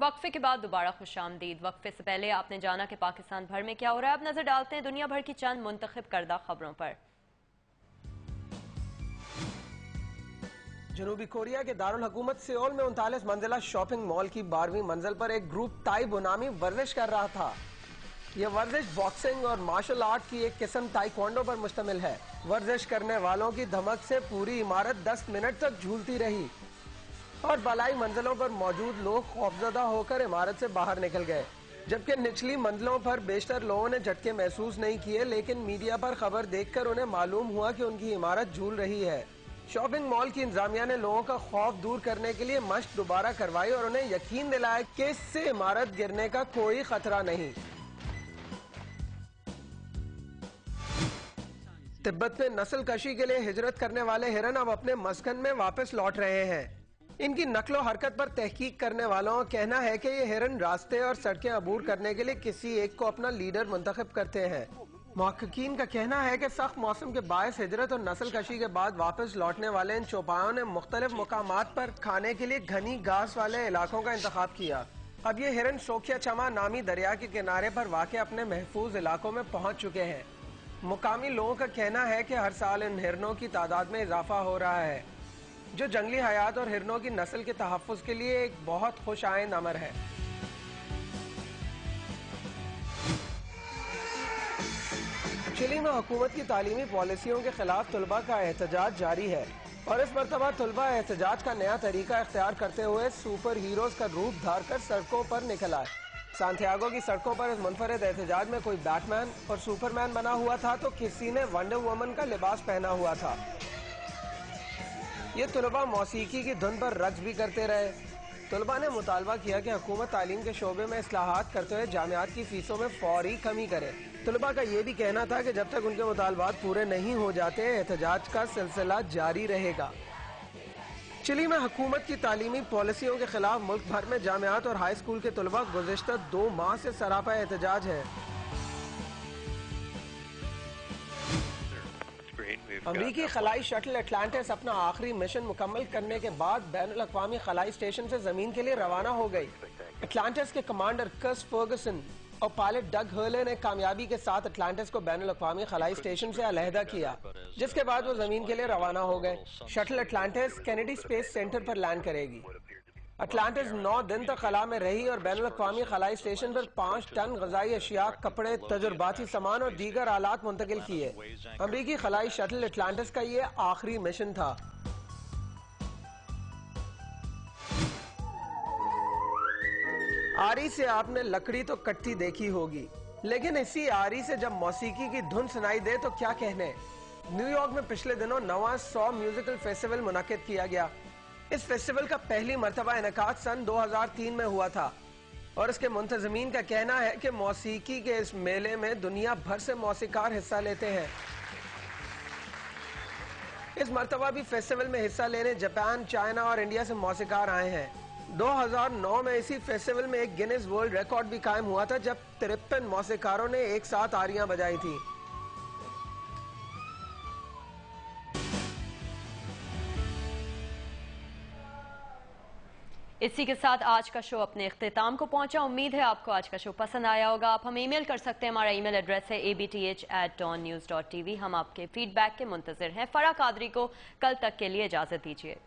वक्फे के बाद दोबारा खुशामदीद। वक्फे से पहले आपने जाना कि पाकिस्तान भर में क्या हो रहा है। अब नजर डालते हैं दुनिया भर की चंद मुंतखब करदा खबरों पर। जनूबी कोरिया के दारुल हुकूमत सियोल में 39 मंजिला शॉपिंग मॉल की 12वीं मंजिल पर एक ग्रुप ताई बुनामी वर्जिश कर रहा था। यह वर्जिश बॉक्सिंग और मार्शल आर्ट की एक किस्म ताइक्वांडो पर मुश्तमिल है। वर्जिश करने वालों की धमक से पूरी इमारत 10 मिनट तक झूलती रही और बालाई मंजिलों पर मौजूद लोग खौफजदा होकर इमारत से बाहर निकल गए, जबकि निचली मंजिलों पर बेशतर लोगों ने झटके महसूस नहीं किए, लेकिन मीडिया पर खबर देखकर उन्हें मालूम हुआ कि उनकी इमारत झूल रही है। शॉपिंग मॉल की इंतजामिया ने लोगों का खौफ दूर करने के लिए मशक दोबारा करवाई और उन्हें यकीन दिलाया कि इससे इमारत गिरने का कोई खतरा नहीं। तिब्बत में नस्ल कशी के लिए हिजरत करने वाले हिरन अब अपने मस्कन में वापस लौट रहे हैं। इनकी नकलो हरकत पर तहकीक करने वालों का कहना है कि ये हिरन रास्ते और सड़कें अबूर करने के लिए किसी एक को अपना लीडर मुंतखब करते हैं। मुहक्किकीन का कहना है कि सख्त मौसम के बायस हिजरत और नस्ल कशी के बाद वापस लौटने वाले इन चौपायों ने मुख्तलिफ मुकामात पर खाने के लिए घनी घास वाले इलाकों का इंतखाब किया। अब ये हिरन शोखिया चमा नामी दरिया के किनारे पर वाक़ अपने महफूज इलाकों में पहुंच चुके हैं। मुकामी लोगों का कहना है कि हर साल इन हिरनों की तादाद में इजाफा हो रहा है, जो जंगली हयात और हिरनों की नस्ल के तहफ़्फ़ुज़ के लिए एक बहुत खुश आइंद अमर है। चिली में हुकूमत की तालीमी पॉलिसियों के खिलाफ तुलबा का एहतजाज जारी है और इस मरतबा तुलबा एहतजाज का नया तरीका इख्तियार करते हुए सुपर हीरोज का रूप धारकर सड़कों पर निकल आए। सांतियागो की सड़कों पर इस मुनफरिद एहतजाज में कोई बैटमैन और सुपरमैन बना हुआ था तो किसी ने वंडर वुमन का लिबास पहना हुआ था। ये तुलबा मौसीकी की धुन पर रक्स भी करते रहे। तुलबा ने मुतालबा किया कि हुकूमत तालीम के शोबे में इस्लाहात करते हुए जामियात की फीसों में फौरी कमी करे। तुलबा का ये भी कहना था कि जब तक उनके मुतालबात पूरे नहीं हो जाते एहतजाज का सिलसिला जारी रहेगा। चिली में हुकूमत की तालीमी पॉलिसियों के खिलाफ मुल्क भर में जामियात और हाई स्कूल के तुलबा गुज़िश्ता 2 माह से सरापा एहतजाज है। अमरीकी खलाई शटल अटलांटिस अपना आखिरी मिशन मुकम्मल करने के बाद बैनुल अक़वामी खलाई स्टेशन से जमीन के लिए रवाना हो गई। अटलांटिस के कमांडर कस फर्गसन और पायलट डग हर्ले ने कामयाबी के साथ अटलांटिस को बैनुल अक़वामी खलाई स्टेशन से अलहदा किया, जिसके बाद वो जमीन के लिए रवाना हो गए। Shuttle Atlantis Kennedy space centre पर लैंड करेगी। अटलांटिस 9 दिन तक खला में रही और बैनुल अक़वामी खलाई स्टेशन पर 5 टन ग़ज़ाई अशिया, कपड़े, तजुर्बाती सामान और दीगर आलात मुंतकिल किए। अमरीकी खलाई शटल अटलांटिस का ये आखिरी मिशन था। आरी से आपने लकड़ी तो कट्टी देखी होगी, लेकिन इसी आरी से जब मौसीकी की धुन सुनाई दे तो क्या कहने। न्यूयॉर्क में पिछले दिनों 9वां 100 म्यूजिकल फेस्टिवल मुनाकिद किया गया। इस फेस्टिवल का पहली मरतबा इनेकाद सन 2003 में हुआ था और इसके मुंतज़मीन का कहना है कि मौसीकी के इस मेले में दुनिया भर से मौसीकार हिस्सा लेते हैं। इस मरतबा भी फेस्टिवल में हिस्सा लेने जापान, चाइना और इंडिया से मौसीकार आए हैं। 2009 में इसी फेस्टिवल में एक गिनीज वर्ल्ड रिकॉर्ड भी कायम हुआ था जब 53 मौसीकारों ने एक साथ आरियां बजाई थी। इसी के साथ आज का शो अपने इख्तिताम को पहुंचा। उम्मीद है आपको आज का शो पसंद आया होगा। आप हमें ईमेल कर सकते हैं। हमारा ईमेल एड्रेस है abth@dawnnews.tv। हम आपके फीडबैक के मुंतज़िर हैं। फरा कादरी को कल तक के लिए इजाजत दीजिए।